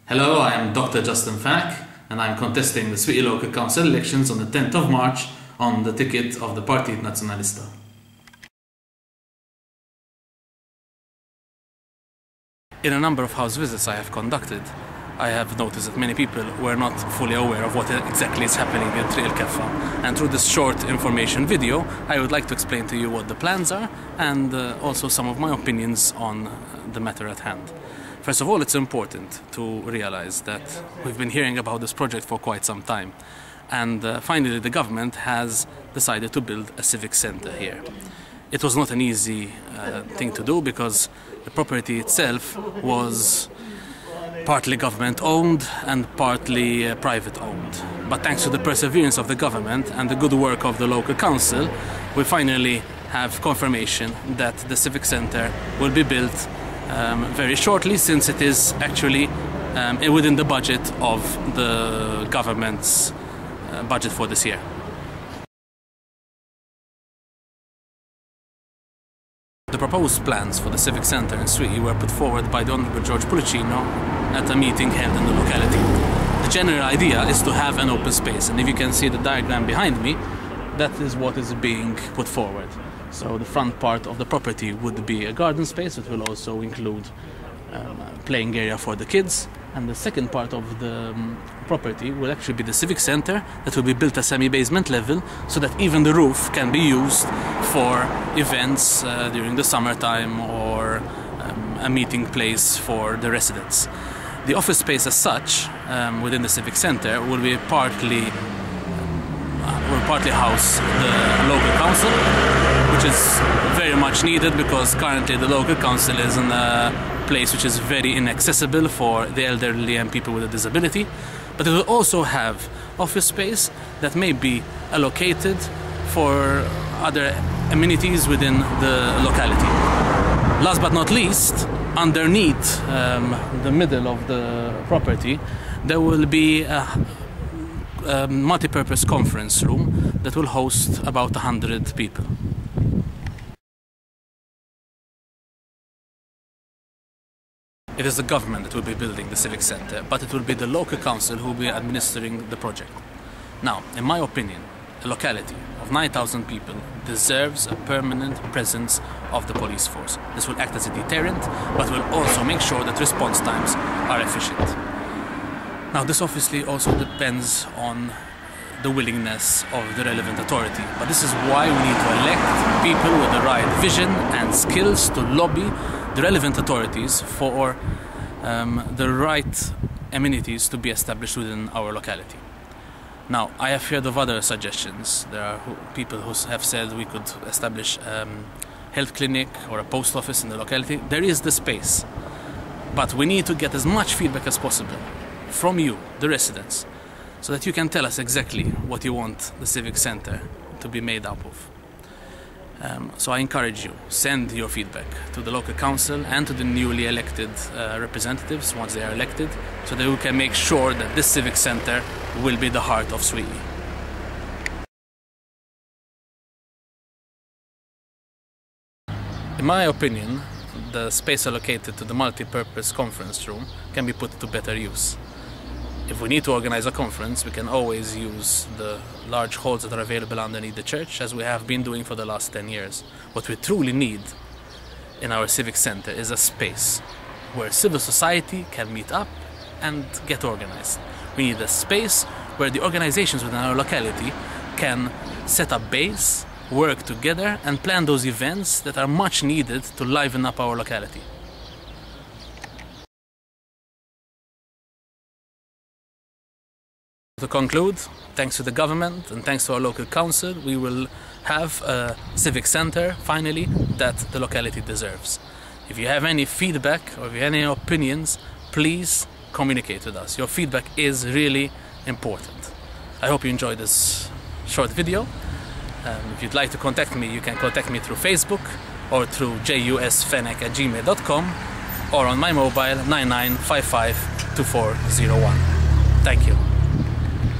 Hello, I am Dr. Justin Fenech, and I am contesting the Swieqi Local Council elections on the 10th of March on the ticket of the Partit Nazzjonalista. In a number of house visits I have conducted, I have noticed that many people were not fully aware of what exactly is happening in Triq il-Keffa. And through this short information video, I would like to explain to you what the plans are and also some of my opinions on the matter at hand. First of all, it's important to realize that we've been hearing about this project for quite some time. And finally, the government has decided to build a civic center here. It was not an easy thing to do because the property itself was partly government owned and partly private owned. But thanks to the perseverance of the government and the good work of the local council, we finally have confirmation that the civic center will be built very shortly, since it is actually within the budget of the government's budget for this year. The proposed plans for the civic center in Swieqi were put forward by the Honourable George Pulicino at a meeting held in the locality. The general idea is to have an open space, and if you can see the diagram behind me, that is what is being put forward. So the front part of the property would be a garden space. It will also include a playing area for the kids, and the second part of the property will actually be the civic center that will be built at semi-basement level, so that even the roof can be used for events during the summertime or a meeting place for the residents. The office space as such within the civic center will be partly house the local council, which is very much needed because currently the local council is in a place which is very inaccessible for the elderly and people with a disability. But it will also have office space that may be allocated for other amenities within the locality. Last but not least, underneath the middle of the property, there will be a multi-purpose conference room that will host about 100 people. It is the government that will be building the civic center, but it will be the local council who will be administering the project. Now, in my opinion, a locality of 9,000 people deserves a permanent presence of the police force. This will act as a deterrent, but will also make sure that response times are efficient. Now, this obviously also depends on the willingness of the relevant authority, but this is why we need to elect people with the right vision and skills to lobby the relevant authorities for the right amenities to be established within our locality. Now, I have heard of other suggestions. There are people who have said we could establish a health clinic or a post office in the locality. There is the space, but we need to get as much feedback as possible from you, the residents, so that you can tell us exactly what you want the civic center to be made up of. So I encourage you, send your feedback to the local council and to the newly elected representatives once they are elected, so that we can make sure that this civic center will be the heart of Swieqi. In my opinion, the space allocated to the multi-purpose conference room can be put to better use. If we need to organize a conference, we can always use the large halls that are available underneath the church, as we have been doing for the last 10 years. What we truly need in our civic center is a space where civil society can meet up and get organized. We need a space where the organizations within our locality can set up base, work together, and plan those events that are much needed to liven up our locality. To conclude, thanks to the government and thanks to our local council, we will have a civic center, finally, that the locality deserves. If you have any feedback or if you have any opinions, please communicate with us. Your feedback is really important. I hope you enjoyed this short video. If you'd like to contact me, you can contact me through Facebook or through jusfenech@gmail.com or on my mobile 9955 2401. Thank you.